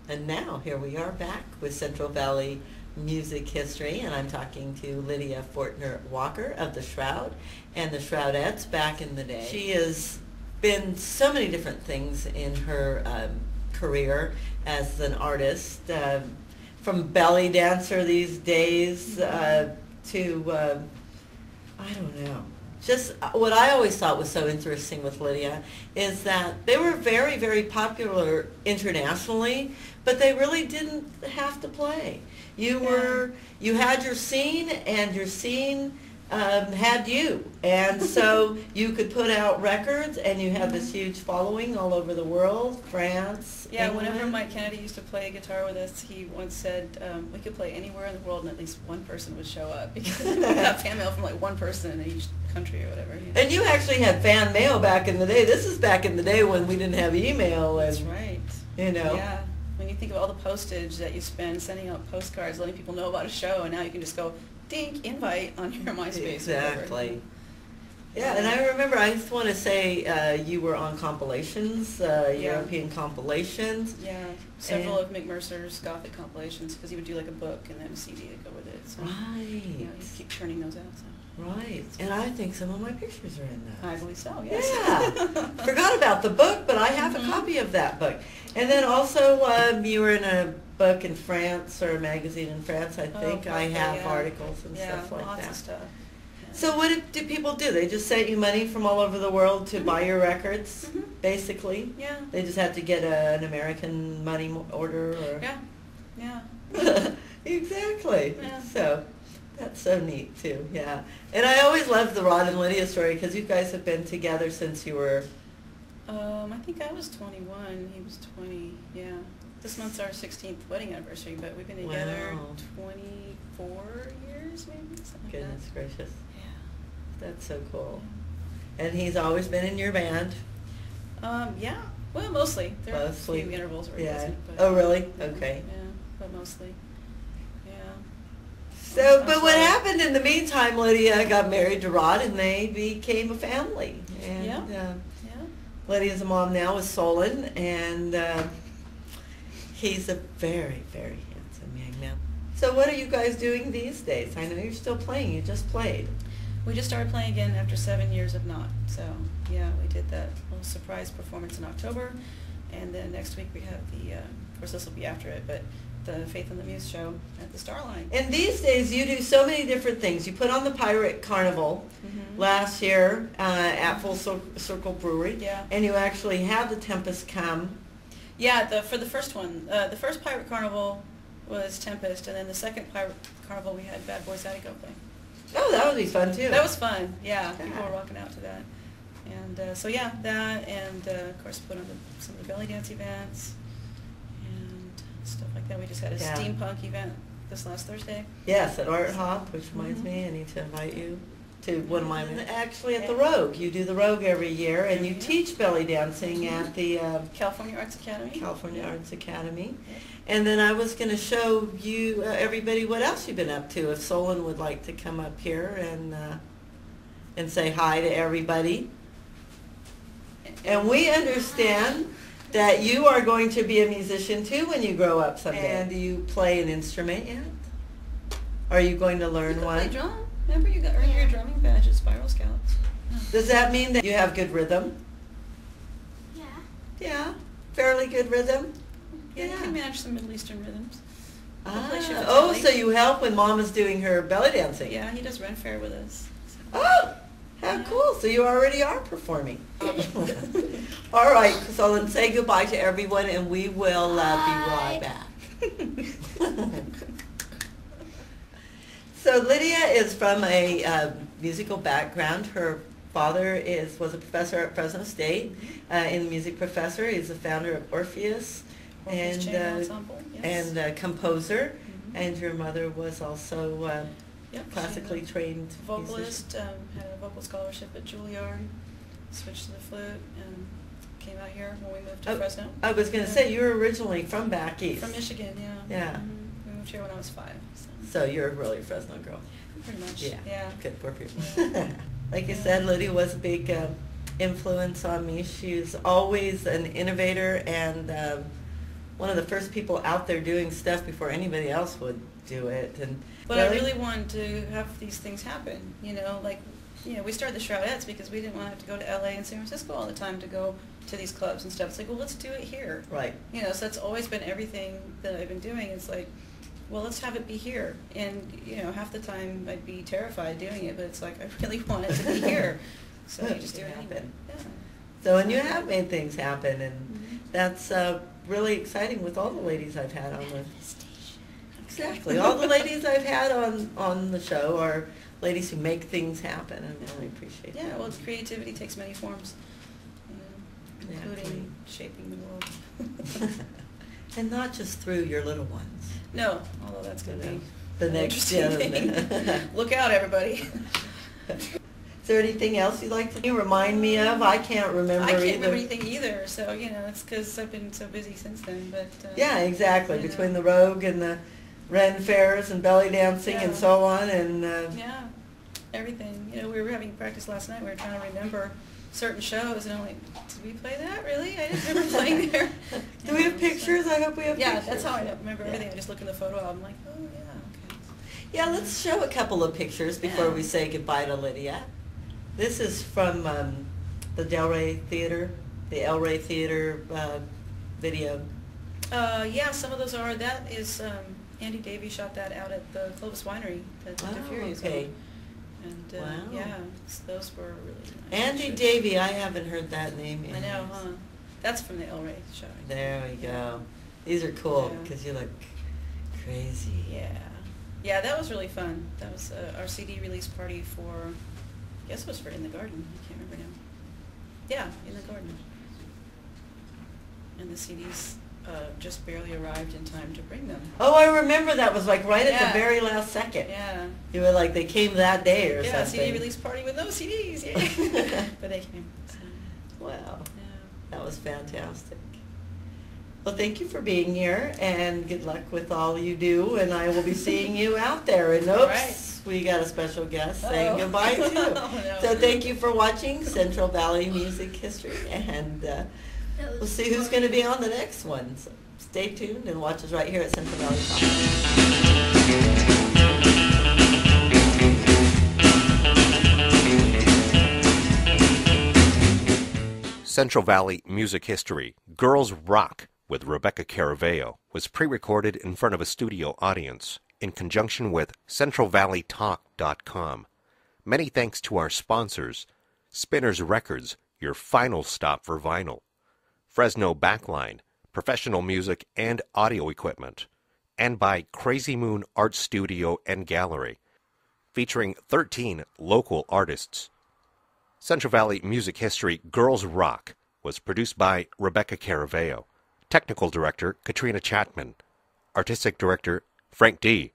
And now here we are back with Central Valley Music History, and I'm talking to Lydia Fortner Walker of the Shroud and the Shroudettes back in the day. She has been so many different things in her career as an artist, from belly dancer these days to, I don't know. Just what I always thought was so interesting with Lydia is that they were very, very popular internationally, but they really didn't have to play. You had your scene, and your scene had you, and so you could put out records, and you had this huge following all over the world, France. Yeah, England. whenever Mike Kennedy used to play guitar with us, he once said we could play anywhere in the world and at least one person would show up, because we got fan mail from like one person in each country or whatever. You know? And you actually had fan mail back in the day. This is back in the day when we didn't have email. And, that's right. You know. Yeah. When you think of all the postage that you spend sending out postcards, letting people know about a show, and now you can just go, dink, invite on your MySpace. Exactly. Yeah, and I remember, I just want to say you were on compilations, European compilations. Yeah, several of Mick Mercer's Gothic compilations, because he would do like a book and then a CD to go with it. So, right. You know, he'd keep churning those out. So. Right, and I think some of my pictures are in that. I believe so, yes. Yeah, forgot about the book, but I have a copy of that book. And then also you were in a book in France, or a magazine in France, I think. I have articles and stuff like lots that. Of stuff. Yeah. So what do people do? They just sent you money from all over the world to buy your records, basically? Yeah. They just had to get an American money order? Or Yeah. Exactly. Yeah. So that's so neat too, yeah. And I always loved the Rod and Lydia story, because you guys have been together since you were... I think I was 21, he was 20, yeah. This month's our 16th wedding anniversary, but we've been together 24 years, maybe, something like that. Goodness gracious. Yeah. That's so cool. And he's always been in your band? Yeah. Well, mostly. There are a Mostly. few intervals where he Yeah. wasn't. But, Oh, really? Okay. Yeah, but mostly. Yeah. So, but what happened in the meantime, Lydia got married to Rod, and they became a family. And, Yeah. Lydia's a mom now with Solon, and he's a very, very handsome young man. So what are you guys doing these days? I know you're still playing. You just played. We just started playing again after 7 years of not. So, yeah, we did that little surprise performance in October, and then next week we have the, of course this will be after it, but the Faith and the Muse show at the Starline. And these days you do so many different things. You put on the Pirate Carnival last year at Full Circle Brewery. Yeah. And you actually have the Tempest come. Yeah, for the first one. The first Pirate Carnival was Tempest, and then the second Pirate Carnival we had Bad Boys Attico play. Oh, that would be fun too. That was fun, yeah. People were rocking out to that. And so yeah, that, and of course put on some of the belly dance events and stuff like that. We just had a steampunk event this last Thursday. Yes, at Art Hop, which reminds me, I need to invite you to one of my... Actually at the Rogue. You do the Rogue every year, and you teach belly dancing at the... California Arts Academy. California Arts Academy. And then I was going to show you, everybody, what else you've been up to, if Solon would like to come up here and say hi to everybody. And we understand that you are going to be a musician too when you grow up someday. And do you play an instrument yet? Are you going to learn one? Play drum. Remember you got earned your drumming badge at Spiral Scouts. Does that mean that you have good rhythm? Yeah. Yeah, fairly good rhythm? Yeah, you can manage some Middle Eastern rhythms. Oh, so you help when Mom is doing her belly dancing? Yeah, he does Ren Fair with us. So. Oh, how cool. So you already are performing. All right, so then say goodbye to everyone, and we will be right back. So Lydia is from a musical background. Her father was a professor at Fresno State, in the music professor. He's the founder of Orpheus. And composer, and your mother was also classically trained vocalist. Had a vocal scholarship at Juilliard. Switched to the flute and came out here when we moved to Fresno. I was going to say you were originally from back east. From Michigan, yeah. Yeah. We moved here when I was 5. So you're really a Fresno girl. Pretty much. Yeah. Good for people. Like you said, Lydia was a big influence on me. She's always an innovator and one of the first people out there doing stuff before anybody else would do it. And But I really wanted to have these things happen, we started the Shroudettes because we didn't want to have to go to LA and San Francisco all the time to go to these clubs and stuff. It's like, well, let's do it here. Right. So that's always been everything that I've been doing. It's like, well, let's have it be here. And, half the time I'd be terrified doing it, but it's like, I really want it to be here. So you just do it anyway. Yeah. So, and you have made things happen, and that's really exciting with all the ladies I've had on the... Exactly. All the ladies I've had on the show are ladies who make things happen, and I really appreciate that. Yeah, well, creativity takes many forms, including shaping the world. And not just through your little ones. No, although that's going to be the an next interesting thing. Look out, everybody. Is there anything else you'd like to remind me of? I can't remember I can't either. remember anything either, so, it's because I've been so busy since then. But yeah, exactly. Between the Rogue and the Ren fairs and belly dancing and so on. And yeah, everything. We were having practice last night. We were trying to remember certain shows, and I'm like, did we play that? Really? I didn't remember playing there. Do we have pictures? I hope we have pictures. Yeah, that's how I remember everything. I just look in the photo album, like, oh, yeah, okay. Yeah, let's show a couple of pictures before we say goodbye to Lydia. This is from the Del Rey Theater, the El Rey Theater video. Yeah, some of those are. That is, Andy Davey shot that out at the Clovis Winery that Dr. Fury is okay. on. And wow. Yeah, those were really nice. Andy Davey, I haven't heard that name yet. I know, huh? That's from the El Rey show. There we go. These are cool because you look crazy. Yeah. Yeah, that was really fun. That was our CD release party for, I guess it was for In the Garden. I can't remember now. Yeah, In the Garden. And the CDs just barely arrived in time to bring them. Oh, I remember that was like right at the very last second. Yeah. You were like, they came that day or something. Yeah, CD release party with no CDs, yeah. But they came. So. Wow. Yeah. That was fantastic. Well, thank you for being here, and good luck with all you do, and I will be seeing you out there. And oops, we got a special guest saying goodbye too. No. So thank you for watching Central Valley Music History, and we'll see who's going to be on the next one. So stay tuned and watch us right here at Central Valley Talk. Central Valley Music History, Girls Rock with Rebecca Caraveo was pre-recorded in front of a studio audience in conjunction with CentralValleyTalk.com. Many thanks to our sponsors, Spinners Records, your final stop for vinyl, Fresno Backline, professional music and audio equipment, and by Crazy Moon Art Studio and Gallery, featuring 13 local artists. Central Valley Music History Girls Rock was produced by Rebecca Caraveo, Technical Director Katrina Chapman, Artistic Director Frank D.,